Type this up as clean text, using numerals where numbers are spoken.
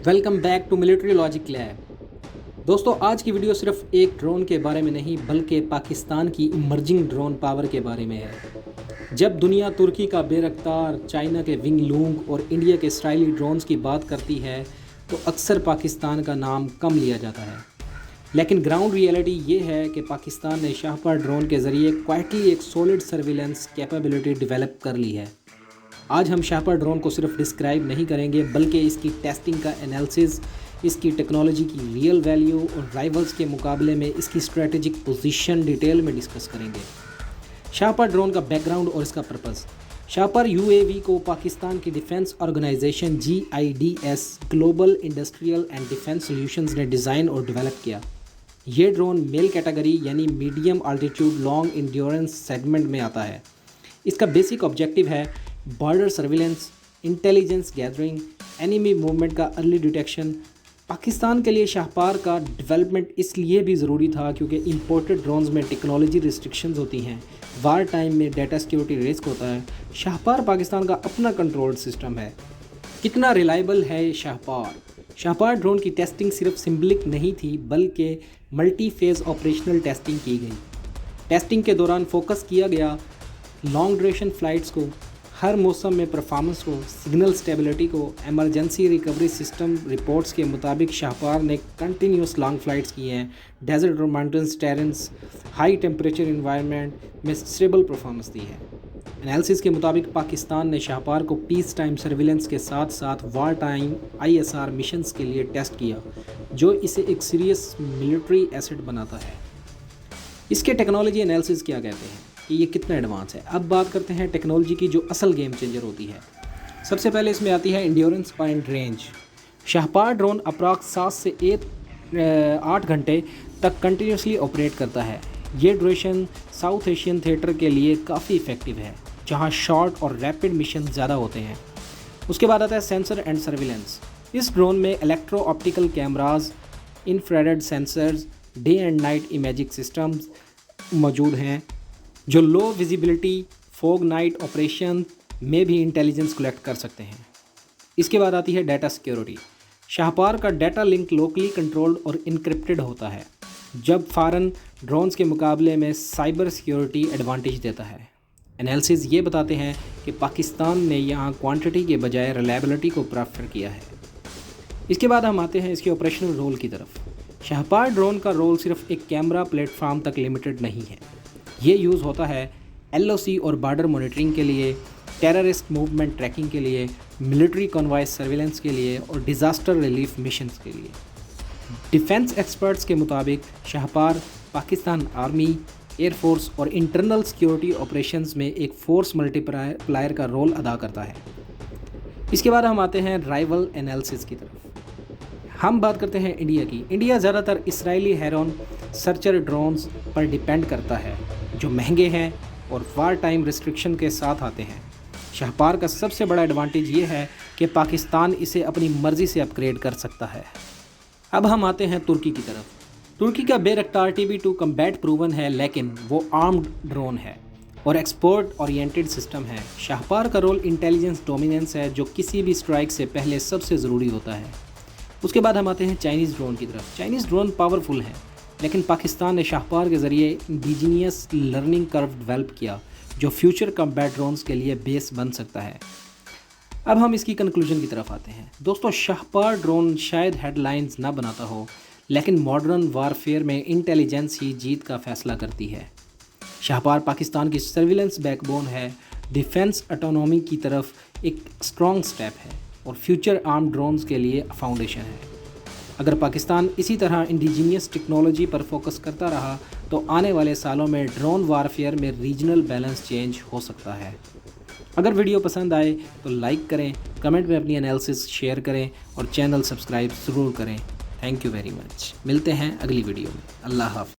Welcome back to military logic lab. دوستو آج کی ویڈیو صرف ایک ڈرون کے بارے میں نہیں بلکہ پاکستان کی ایمرجنگ ڈرون پاور کے بارے میں ہے۔ جب دنیا ترکی کا بے رفتار، چائنا کے ونگ لونگ اور انڈیا کے اسرائیلی ڈرونز کی بات کرتی ہے تو اکثر پاکستان کا نام کم لیا جاتا ہے، لیکن گراؤنڈ ریئلٹی یہ ہے کہ پاکستان نے شاہپار ڈرون کے ذریعے کوائٹلی ایک سولڈ سرویلنس کیپیبلٹی ڈیولپ کر لی ہے۔ آج ہم شاہپار ڈرون کو صرف ڈسکرائب نہیں کریں گے بلکہ اس کی ٹیسٹنگ کا انالیسس، اس کی ٹیکنالوجی کی ریئل ویلیو اور رائیولز کے مقابلے میں اس کی اسٹریٹجک پوزیشن ڈیٹیل میں ڈسکس کریں گے۔ شاہپار ڈرون کا بیک گراؤنڈ اور اس کا پرپز۔ شاہپار UAV کو پاکستان کی defence organisation GIDS global industrial and defence solutions نے ڈیزائن اور ڈیولپ کیا۔ یہ ڈرون میل کیٹیگری یعنی medium altitude long endurance segment میں آتا ہے۔ اس کا بیسک آبجیکٹیو ہے border surveillance, intelligence gathering, enemy movement کا ارلی ڈیٹیکشن۔ پاکستان کے لیے شاہپار کا ڈیولپمنٹ اس لیے بھی ضروری تھا کیونکہ امپورٹڈ ڈرونز میں ٹیکنالوجی ریسٹرکشنز ہوتی ہیں، وار ٹائم میں ڈیٹا سیکیورٹی رسک ہوتا ہے۔ شاہپار پاکستان کا اپنا کنٹرول سسٹم ہے۔ کتنا ریلائبل ہے شاہپار؟ شاہپار ڈرون کی ٹیسٹنگ صرف سمبلک نہیں تھی بلکہ ملٹی فیز آپریشنل ٹیسٹنگ کی گئی۔ ٹیسٹنگ کے دوران فوکس کیا گیا لانگ ڈیوریشن فلائٹس کو، ہر موسم میں پرفارمنس کو، سگنل سٹیبلٹی کو۔ ایمرجنسی ریکوری سسٹم رپورٹس کے مطابق شاہپار نے کنٹینیوس لانگ فلائٹس کی ہیں، ڈیزرٹ اور mountains Terence, high temperature environment میں اسٹیبل پرفارمنس دی ہے۔ انالیسس کے مطابق پاکستان نے شاہپار کو پیس ٹائم سرویلنس کے ساتھ ساتھ وار ٹائم ISR مشنز کے لیے ٹیسٹ کیا، جو اسے ایک سیریس ملٹری ایسٹ بناتا ہے۔ اس کے ٹیکنالوجی انالیسس کیا کہتے ہیں کہ یہ کتنا ایڈوانس ہے۔ اب بات کرتے ہیں ٹیکنالوجی کی جو اصل گیم چینجر ہوتی ہے۔ سب سے پہلے اس میں آتی ہے انڈیورنس اینڈ رینج۔ شاہپار ڈرون اپراکس 7 سے 8 گھنٹے تک کنٹینیوسلی آپریٹ کرتا ہے۔ یہ ڈوریشن ساؤتھ ایشین تھیٹر کے لیے کافی افیکٹو ہے جہاں شارٹ اور ریپڈ مشن زیادہ ہوتے ہیں۔ اس کے بعد آتا ہے سینسر اینڈ سرویلنس۔ اس ڈرون میں electro optical cameras, infrared sensors, day and night imaging systems موجود ہیں جو low visibility fog night operation میں بھی انٹیلیجنس کلیکٹ کر سکتے ہیں۔ اس کے بعد آتی ہے ڈیٹا سیکیورٹی۔ شاہپار کا ڈیٹا لنک لوکلی کنٹرولڈ اور انکرپٹڈ ہوتا ہے، جب فارن ڈرونز کے مقابلے میں سائبر سیکیورٹی ایڈوانٹیج دیتا ہے۔ انالیسز یہ بتاتے ہیں کہ پاکستان نے یہاں کوانٹٹی کے بجائے ریلائبلٹی کو پریفر کیا ہے۔ اس کے بعد ہم آتے ہیں اس کے آپریشنل رول کی طرف۔ شاہپار ڈرون کا رول صرف ایک کیمرہ پلیٹ فارم تک لمیٹڈ نہیں ہے، یہ یوز ہوتا ہے LOC اور بارڈر مانیٹرنگ کے لیے، ٹیررسٹ موومنٹ ٹریکنگ کے لیے، ملٹری کنوائز سرویلنس کے لیے اور ڈیزاسٹر ریلیف مشنز کے لیے۔ ڈیفنس ایکسپرٹس کے مطابق شاہپار پاکستان آرمی، ایئر فورس اور انٹرنل سیکیورٹی آپریشنز میں ایک فورس ملٹی پلائر کا رول ادا کرتا ہے۔ اس کے بعد ہم آتے ہیں رائیول انالیسس کی طرف۔ ہم بات کرتے ہیں انڈیا کی۔ انڈیا زیادہ تر اسرائیلی ہیرون سرچر ڈرونز پر ڈیپینڈ کرتا ہے جو مہنگے ہیں اور وار ٹائم ریسٹرکشن کے ساتھ آتے ہیں۔ شاہپار کا سب سے بڑا ایڈوانٹیج یہ ہے کہ پاکستان اسے اپنی مرضی سے اپ گریڈ کر سکتا ہے۔ اب ہم آتے ہیں ترکی کی طرف۔ ترکی کا بے رفتار TB2 کمبیٹ پروون ہے لیکن وہ آرمڈ ڈرون ہے اور ایکسپورٹ اورینٹڈ سسٹم ہے۔ شاہپار کا رول انٹیلیجنس ڈومیننس ہے جو کسی بھی اسٹرائک سے پہلے سب سے ضروری ہوتا ہے۔ اس کے بعد ہم آتے ہیں چائنیز ڈرون کی طرف۔ چائنیز ڈرون پاورفل ہیں لیکن پاکستان نے شاہپار کے ذریعے انڈیجینیس لرننگ کرو ڈیولپ کیا جو فیوچر کمبیٹ ڈرونز کے لیے بیس بن سکتا ہے۔ اب ہم اس کی کنکلوژن کی طرف آتے ہیں۔ دوستو شاہپار ڈرون شاید ہیڈ لائنز نہ بناتا ہو لیکن ماڈرن وارفیئر میں انٹیلیجنس ہی جیت کا فیصلہ کرتی ہے۔ شاہپار پاکستان کی سرویلنس بیک بون ہے، ڈیفنس آٹونومی کی طرف ایک اسٹرانگ سٹیپ ہے اور فیوچر آرم ڈرونز کے لیے فاؤنڈیشن ہے۔ اگر پاکستان اسی طرح انڈیجینیس ٹیکنالوجی پر فوکس کرتا رہا تو آنے والے سالوں میں ڈرون وارفیئر میں ریجنل بیلنس چینج ہو سکتا ہے۔ اگر ویڈیو پسند آئے تو لائک کریں، کمنٹ میں اپنی انالیسس شیئر کریں اور چینل سبسکرائب ضرور کریں۔ Thank you very much. ملتے ہیں اگلی ویڈیو میں۔ اللہ حافظ۔